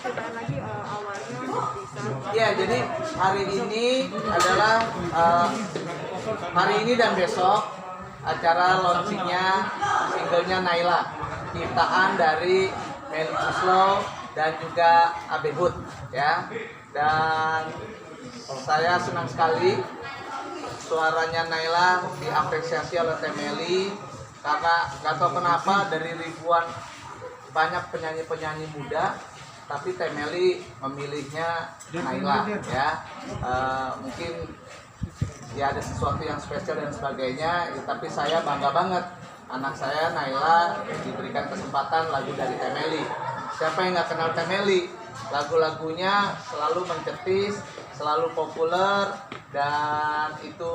ceritain lagi awalnya bisa. Ya, jadi hari ini adalah hari ini dan besok acara launchingnya singlenya Naila, ciptaan dari Melly Guslow dan juga Abe Hood ya. Dan saya senang sekali suaranya Naila diapresiasi oleh Teh Melly, karena nggak tahu kenapa dari ribuan banyak penyanyi-penyanyi muda, tapi Teh Melly memilihnya Naila ya. Mungkin ya ada sesuatu yang spesial dan sebagainya ya, tapi saya bangga banget anak saya Naila diberikan kesempatan lagu dari Teh Melly. Siapa yang nggak kenal Teh Melly? Lagu-lagunya selalu mencetis, selalu populer, dan itu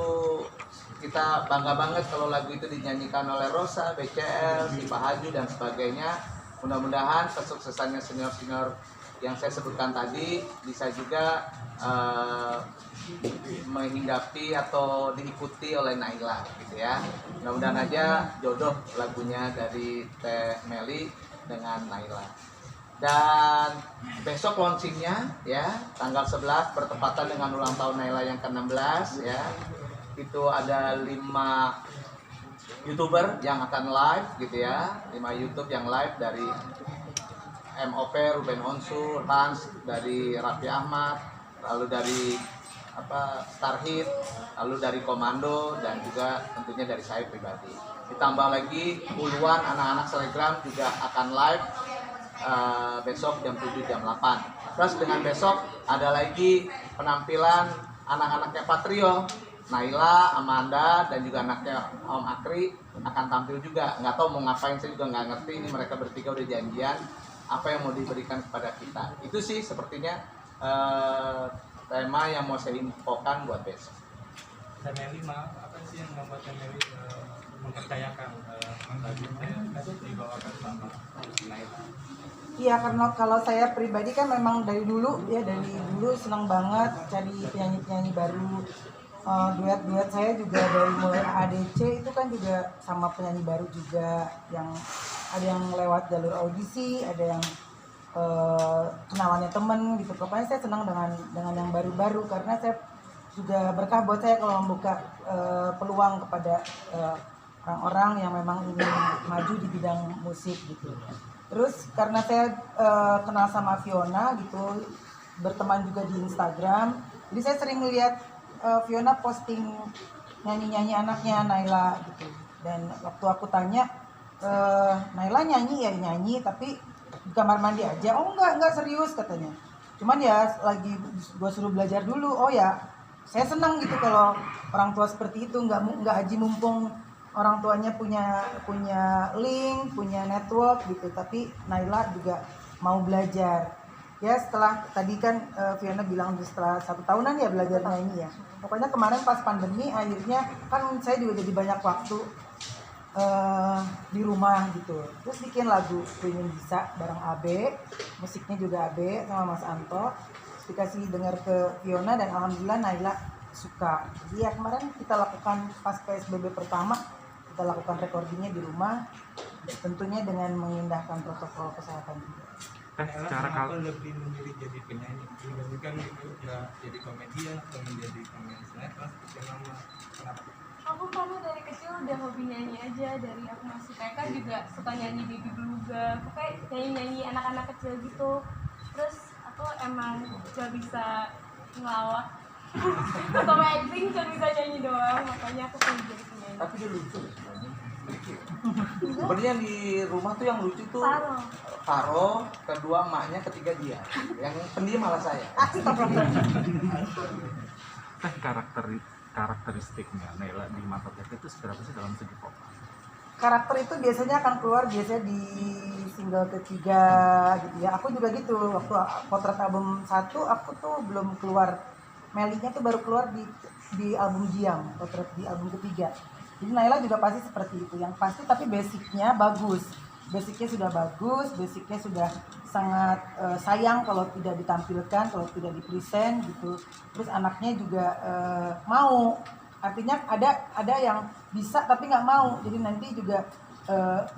kita bangga banget kalau lagu itu dinyanyikan oleh Rosa, BCL, si Pak Haju dan sebagainya. Mudah-mudahan kesuksesannya senior-senior yang saya sebutkan tadi bisa juga menghinggapi atau diikuti oleh Naila gitu ya. Mudah-mudahan aja jodoh lagunya dari Teh Melly dengan Naila. Dan besok launchingnya ya tanggal 11 bertepatan dengan ulang tahun Naila yang ke-16 ya. Itu ada 5 YouTuber yang akan live gitu ya. 5 YouTube yang live dari MOP, Ruben Onsur, Hans dari Raffi Ahmad, lalu dari Starhit, lalu dari Komando, dan juga tentunya dari saya pribadi. Ditambah lagi puluhan anak-anak selegram juga akan live besok jam 7 jam 8. Terus dengan besok ada lagi penampilan anak-anaknya Patrio, Naila, Amanda, dan juga anaknya Om Akri akan tampil juga. Nggak tahu mau ngapain, saya juga nggak ngerti. Ini mereka bertiga udah janjian apa yang mau diberikan kepada kita. Itu sih sepertinya tema yang mau saya infokan buat besok. Teh Melly, apa sih yang membuat Teh Melly mempercayakan lagu dibawakan sama Naila? Iya, karena kalau saya pribadi kan memang dari dulu senang banget cari penyanyi-penyanyi baru. Duet-duet saya juga dari mulai ADC itu kan juga sama penyanyi baru juga, yang ada yang lewat jalur audisi, ada yang kenalannya temen gitu. Pokoknya saya senang dengan yang baru-baru, karena saya juga berkah buat saya kalau membuka peluang kepada orang-orang yang memang ingin maju di bidang musik gitu. Terus karena saya kenal sama Fiona gitu, berteman juga di Instagram, jadi saya sering lihat Fiona posting nyanyi-nyanyi anaknya Naila gitu. Dan waktu aku tanya, Naila nyanyi ya nyanyi, tapi di kamar mandi aja. Oh enggak serius katanya. Cuman ya lagi gue suruh belajar dulu. Oh ya, saya senang gitu kalau orang tua seperti itu, nggak haji mumpung orang tuanya punya link, punya network gitu, tapi Naila juga mau belajar. Ya setelah tadi kan Fiona bilang setelah 1 tahunan ya belajar nyanyi ya. Pokoknya kemarin pas pandemi akhirnya kan saya juga jadi banyak waktu di rumah gitu. Terus bikin lagu Pengen Bisa bareng Abe, musiknya juga Abe sama Mas Anto. Terus dikasih dengar ke Fiona dan alhamdulillah Naila suka. Jadi ya kemarin kita lakukan pas PSBB pertama, kita lakukan recordingnya di rumah, tentunya dengan mengindahkan protokol kesehatan juga. Secara kalau lebih memilih jadi penyanyi dibandingkan nggak jadi komedian atau menjadi komedian sinetron seperti nama, kenapa? Aku karena dari kecil udah hobi nyanyi aja, dari aku masih TK juga suka nyanyi Baby Beluga, kayak nyanyi anak-anak kecil gitu. Terus aku emang gak bisa ngelawak sama acting, cuma bisa nyanyi doang, makanya aku pengen jadi penyanyi. Tapi dia lucu sebenarnya di rumah tuh yang lucu tuh Faro, kedua emaknya, ketiga dia. Yang pendiam malah saya. Karakteristiknya Naila di mata Tete itu seberapa sih dalam segi vokal? Karakter itu biasanya akan keluar biasanya di single ketiga gitu ya. Aku juga gitu, waktu Potret album 1 aku tuh belum keluar. Melly-nya tuh baru keluar di album Diam, Potret di album ketiga. Jadi Naila juga pasti seperti itu, yang pasti, tapi basicnya bagus. Basicnya sudah bagus, basicnya sudah sangat sayang kalau tidak ditampilkan, kalau tidak dipresent gitu. Terus anaknya juga mau, artinya ada yang bisa tapi nggak mau, jadi nanti juga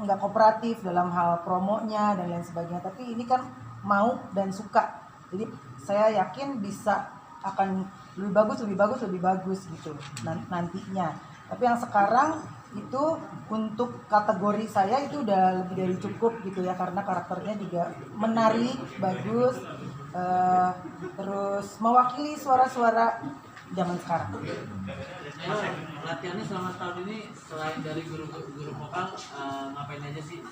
nggak kooperatif dalam hal promonya dan lain sebagainya. Tapi ini kan mau dan suka. Jadi saya yakin bisa akan lebih bagus gitu nantinya. Tapi yang sekarang itu untuk kategori saya itu udah lebih dari cukup gitu ya, karena karakternya juga menarik, bagus, terus mewakili suara-suara zaman sekarang. Latihannya selama tahun ini selain dari guru vokal ngapain aja sih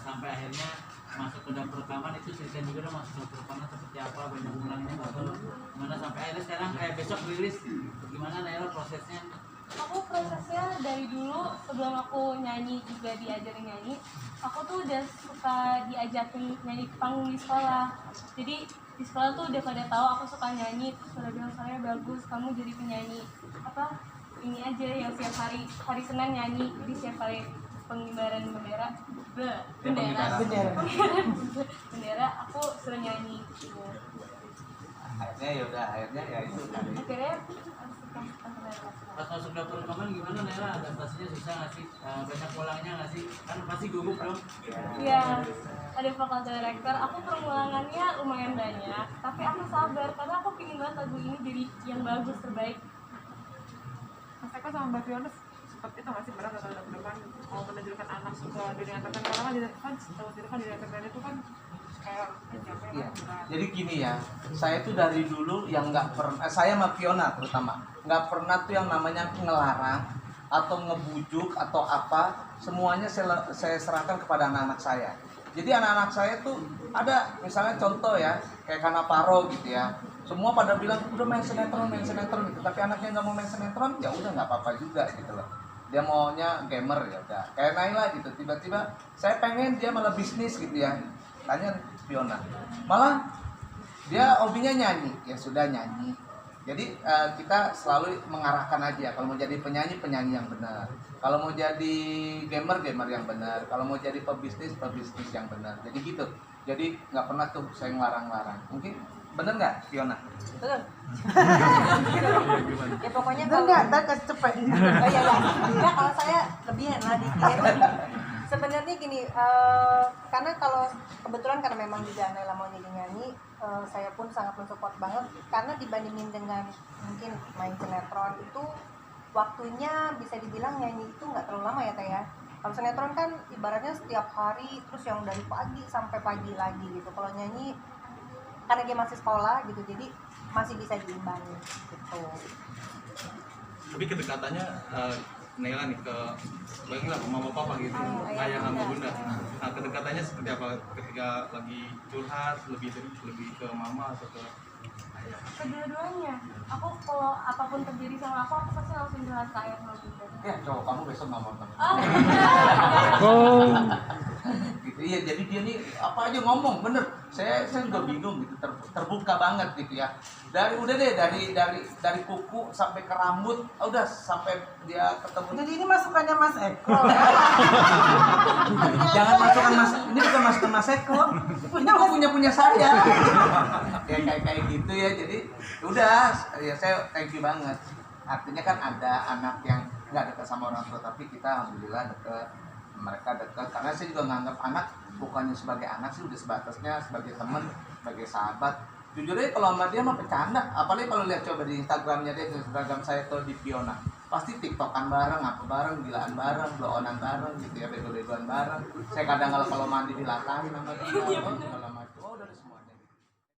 sampai akhirnya masuk ke dapur rekaman? Itu cerita juga dong, masuk dapur rekaman seperti apa, banyak ulangnya atau gimana sampai akhirnya sekarang kayak besok rilis, gimana Naila prosesnya? Aku prosesnya dari dulu sebelum aku nyanyi juga diajarin nyanyi, aku tuh udah suka diajakin nyanyi panggung di sekolah. Jadi di sekolah tuh udah pada tahu aku suka nyanyi, terus pada bilang saya bagus, kamu jadi penyanyi apa ini aja yang setiap hari Senin nyanyi, jadi setiap hari pengibaran bendera aku suruh nyanyi gitu. akhirnya ya itu tadi. Akhirnya Pas masuk dapur rekaman gimana Naila, adaptasinya susah nggak sih? Banyak ulangnya nggak sih? Kan pasti gugup dong. iya, ada vokal director, aku pengulangannya lumayan banyak, tapi aku sabar karena aku pingin banget lagu ini jadi yang bagus, terbaik. Mas Eko sama Mbak Fiona seperti itu masih berat atau depan mau menunjukkan anak ke dunia entertain, karena kan tahu sendiri kan dunia entertain itu kan kayak Iya. Jadi gini ya, saya tuh dari dulu yang nggak pernah, saya sama Fiona terutama nggak pernah tuh yang namanya ngelarang atau ngebujuk atau apa, semuanya saya serahkan kepada anak-anak saya. Jadi anak-anak saya tuh ada misalnya contoh ya kayak Kanaparo gitu ya, semua pada bilang udah main sinetron gitu, tapi anaknya nggak mau main sinetron, ya udah nggak apa-apa juga gitu loh. Dia maunya gamer, ya udah kayak Naila gitu, tiba-tiba saya pengen dia malah bisnis gitu ya, tanya Fiona, malah dia hobinya nyanyi, ya sudah nyanyi. Jadi kita selalu mengarahkan aja, kalau mau jadi penyanyi yang benar, kalau mau jadi gamer yang benar, kalau mau jadi pebisnis yang benar. Jadi gitu, jadi nggak pernah tuh saya ngelarang-larang. Mungkin bener nggak Fiona? Betul. Ya pokoknya Bener kalau nggak? Ntar kasih cepet. oh iya ya. Enggak, kalau saya lebihan lah dikit. Sebenarnya gini, karena kalau kebetulan karena memang juga Naila mau jadi nyanyi, saya pun sangat mensupport banget, karena dibandingin dengan mungkin main sinetron itu waktunya bisa dibilang nyanyi itu nggak terlalu lama ya Teh ya. Kalau sinetron kan ibaratnya setiap hari, terus yang dari pagi sampai pagi lagi gitu. Kalau nyanyi karena dia masih sekolah gitu, jadi masih bisa diimbangi gitu. Tapi kedekatannya Naila nih ke bayangin lah mama papa gitu, Ayah, ayah sama bunda. bunda. Nah kedekatannya seperti apa ketika lagi curhat, lebih ke mama atau ke ayah? Kedua-duanya, aku kalau apapun terjadi sama aku pasti langsung curhat ke ayah sama bunda. Ya cowok kamu besok nggak mau temen. Gitu ya, jadi dia nih apa aja ngomong bener. Saya juga bingung gitu, terbuka banget gitu ya. Dari kuku sampai ke rambut, udah sampai dia ketemu. Jadi ini masukannya Mas Eko. Jangan masukkan Mas, ini bukan masukan Mas Eko. Ini aku punya saya. Ya kayak gitu ya. Jadi udah ya saya thank you banget. Artinya kan ada anak yang nggak dekat sama orang tua, tapi kita alhamdulillah dekat, mereka dekat. Karena saya juga nganggap anak bukannya sebagai anak sih, udah sebatasnya sebagai teman, sebagai sahabat. Jujur aja kalau sama dia mah bercanda, apalagi kalau lihat coba di Instagramnya dia, di Instagram saya tuh di Fiona, pasti tiktokan bareng, apa bareng, gilaan bareng, blowonan bareng gitu ya, bego-begoan bareng. Saya kadang kalau mandi dilatahin sama dia, segala macam. Oh dari semua.